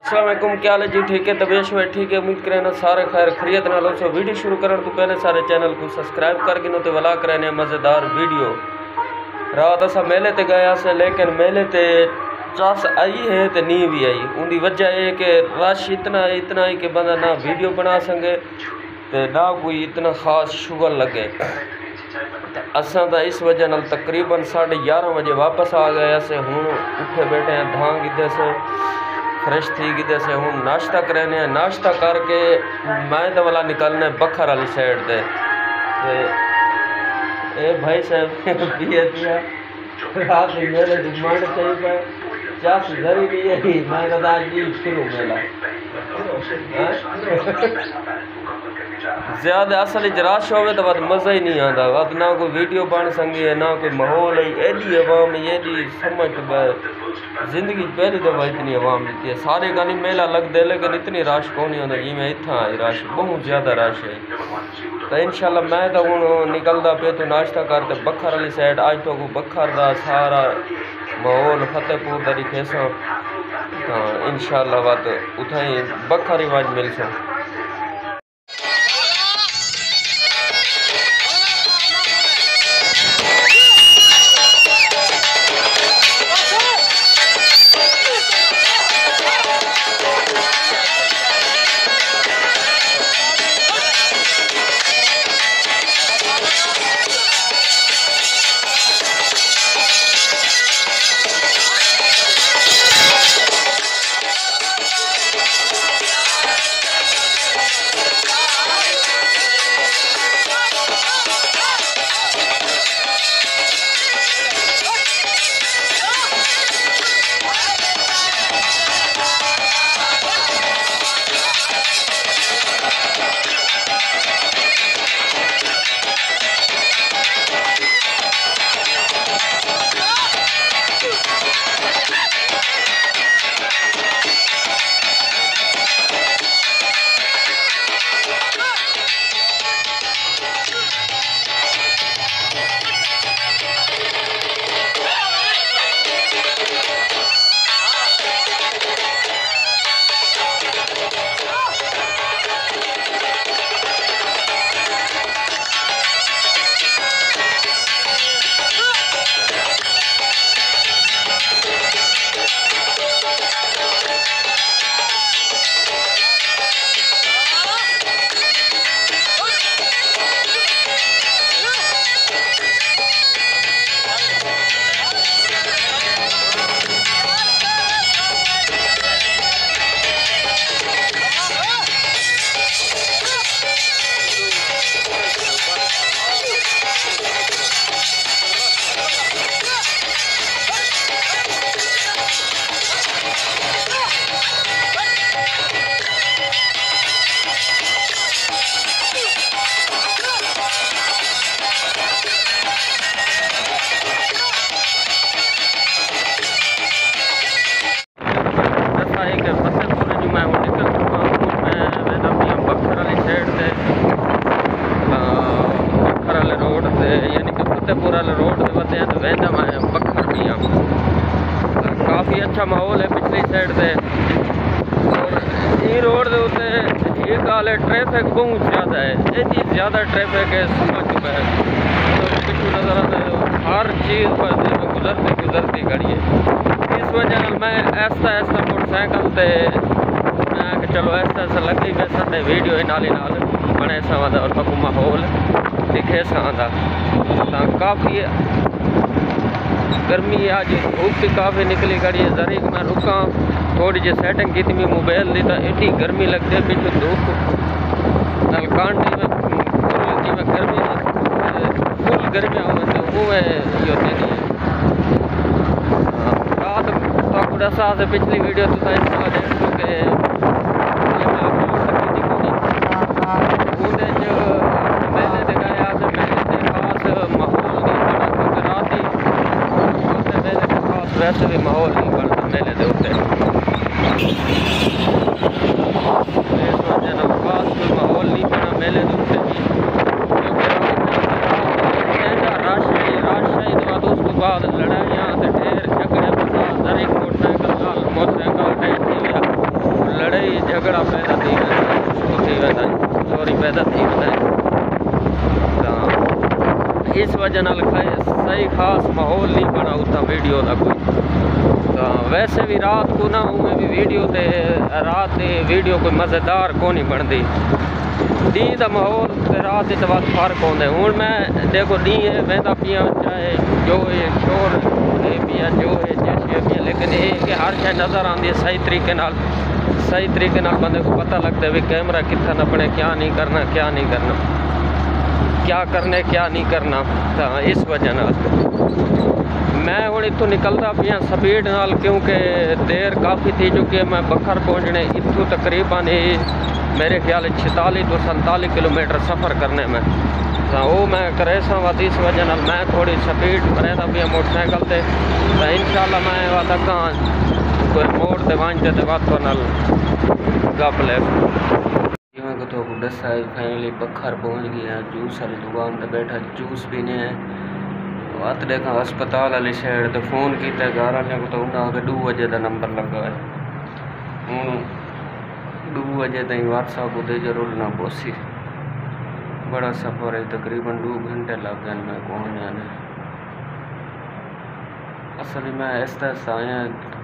अस्सलाम वालेकुम, क्या हाल है जी? ठीक है, तबीयत शो ठीक है, उम्मीद करें ना सारे खैर खरीत नाल हो। सो वीडियो शुरू करने तो पहले सारे चैनल को सब्सक्राइब करके नो ते वाला करने मज़ेदार वीडियो। रात असा मेले ते गया से, लेकिन मेले ते चस आई है तो नी भी आई। उनकी वजह है कि रश इतना है कि बंदा ना वीडियो बना सके तो ना कोई इतना ख़ास शुगर लगे। असा तो इस वजह नाल तकरीबन 11:30 बजे वापस आ गए से। हूँ उठे बैठे हैं, धांग इधर से फ्रेश थी गई से। हूँ नाश्ता करें, नाश्ता करके मैं तो वाला निकलने बखर वाली साइड दे। ए भाई साहब पिए दिया रात मेरे डिमांड चाहिए चास घरी नहीं है। मैं कदा जी शुरू मेला ज़्यादा असल रश हो तो मज़ा ही नहीं आता। वत ना कोई वीडियो बन सकी है, ना कोई माहौल है। एडी आवाम एडी समझ जिंदगी पहली दफ़ा इतनी आवाम दी है। सारे गानी मेला लगते लेकिन इतनी रश कौन नहीं होता जिमें इतना रश, बहुत ज़्यादा रश है। तो इंशाल्लाह मैं तो हूँ निकलता पे तो नाश्ता करते बखर वाली साइड। आज तो बखर का सारा माहौल फतेहपुर का दिखेसा। तो इंशाल्लाह बात उतना ही बखर ही वाज मिल सो। फतेहपुर वाले रोड से बते हैं तो वैदा मैं बखर भी हाँ। काफ़ी अच्छा माहौल है पिछली साइड से। और ये रोड के उत्ते ये गल है ट्रैफिक बहुत ज़्यादा है, इतनी ज़्यादा ट्रैफिक है समझ चुका है। तो पिछू नज़र आता है हर चीज़ पर गुजरती गाड़ी है। इस वजह से मैं ऐसा मोटरसाइकिल से मैं चलो ऐसा लगी मैं साढ़े वीडियो नाल बने सा और बाबू माहौल दिखे सा। काफ़ी गर्मी आज धूप भी काफ़ी निकली गई है। जरी मैं रुका थोड़ी जी सेटिंग की थी मोबाइल की तो एडी गर्मी लगती है पिछू धूप नाल कांटी में गर्मी फुल गर्मी होती नहीं है। रात तो दसा से पिछली वीडियो तो देख लो कि वैसे भी माहौल नहीं बनता मेले के उत्ते। इस वजह खास कोई माहौल नहीं बना मेले के उत्ते रश है तो उसके बाद लड़ाइयाँ ढेर झगड़े फसाद। हर एक मोटरसाइकिल मोटरसाइकिल टाइट थी झगड़ा पैदा थी वेंदा चोरी पैदा थी वेंदा तो इस वजह नाल सही खास माहौल नहीं बना उतना वीडियो का कोई। तो वैसे भी रात को ना उमें भी वीडियो ते रात की वीडियो कोई मज़ेदार को नहीं बनती। डी का माहौल ते रात के बाद फर्क होंगे। हूँ मैं देखो डी है वहदा पिया चाहे जो है शोर पिया जो है जैसे पिया, लेकिन ये कि हर शय नज़र आती है सही तरीके बंदे को पता लगता है भी कैमरा कितना नपने, क्या नहीं करना क्या नहीं करना, क्या करने क्या नहीं करना। तो इस वजह नाल मैं हूँ इतों निकलता पिया स्पीड नाल, क्योंकि देर काफ़ी थी चुकी है। मैं बखर पहुँचने इतों तकरीबन मेरे ख्याल 46 तो 47 किलोमीटर सफ़र करने में तो वो मैं करे सा वत। इस वजह नाल मैं थोड़ी स्पीड करेंदा पिया मोटरसाइकिल से। तो इंशाल्लाह मैं वत अगर कोई मोड़ ते वंचते तो वत नाल गप ले को तो दसा फाइनली बखर पहुँच गया। जूस वाली दुकान पर बैठा जूस पीने है। वत देखा अस्पताल वाली साइड तो फ़ोन किया घर वाले को, तो उन्हें आगे 2 बजे का नंबर लगा है। हूँ 2 बजे तक व्हाट्सएप उदे जरूर ना पहुँची। बड़ा सफ़र है, तकरीबन 2 घंटे लग गए मैं पहुँचने आने। असल में मैं आहिस्ता आहिस्ता आया,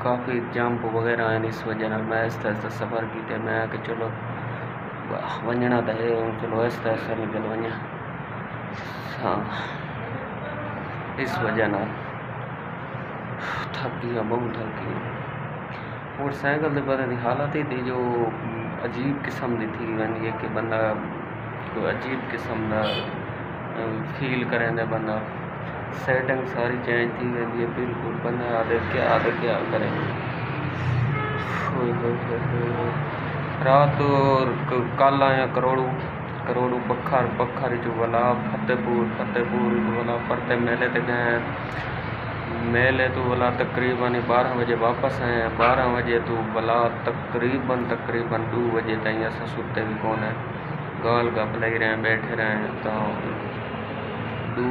काफ़ी जंप वगैरह आए, इस वजह नाल मैं आहिस्ता आहिस्ता सफ़र किया। मैं कि चलो वंजना तो है, चलो आहिस्ता आहिस्ता निकल वंजा। हाँ इस वजह नाल थक गया, बहुत थक गया। मोटरसाइकिल के पता की हालत ही थी जो अजीब किस्म की थी वही कि बंदा कोई अजीब किस्म का फील करें बंदा। सेटिंग सारी चेंज थी वही है बिल्कुल। बंदा आदे क्या करे। रात कल आया करोड़ू बखर जो वाला फतेहपुर वाला परते मेले ते गए। मेले तो वाला तकरीबन 12 बजे वापस आए। 12 बजे तो वाला तकरीबन 2 बजे तक अस सुते भी कौन है, गाल गप लग रहे हैं, बैठे रहे। तो 2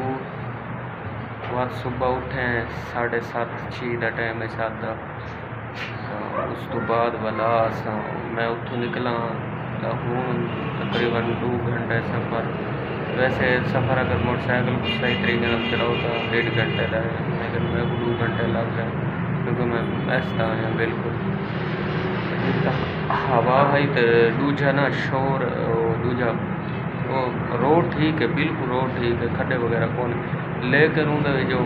बाद सुबह उठे 7:30 का टाइम है 7 का। उस तो बाद वाला मैं उतों निकला तो हूँ तकरीबन 2 घंटे सफ़र। वैसे सफ़र अगर मोटरसाइकिल को सही तरीके से चलाओ तो 1.5 घंटे लगे, लेकिन मेरे को 2 घंटे लग गए क्योंकि मैं ऐसा आया बिल्कुल। हवा है तो दूजा ना शोर दूजा वो रोड ठीक है, बिल्कुल रोड ठीक है, खड्डे वगैरह कौन, लेकिन उन्हें जो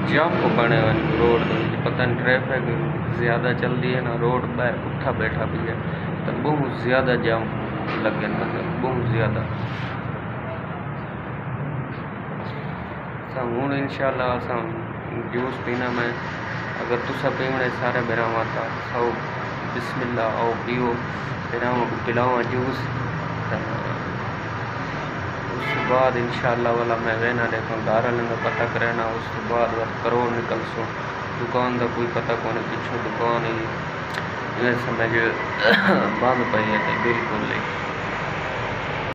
जंप बने हुए रोड पता नहीं ट्रैफिक ज़्यादा चलती है ना, रोड पर उठा बैठा भी है तो बहुत ज़्यादा जंप लगे, मतलब बहुत ज़्यादा। हूँ इंशाल्लाह अस जूस पीना मैं अगर तुसा पीवने सारे बिरावा था सौ बिस्मिल्लाह आओ पियो बिरावा को पिलावा जूस। उस बाद इंशाल्लाह वाला मैं रहना देखो घर वाले का पता करना। उस बाद करोड़ निकल सो दुकान का कोई पता कौन पिछू दुकान ही समझ बंद पई है बिल्कुल नहीं।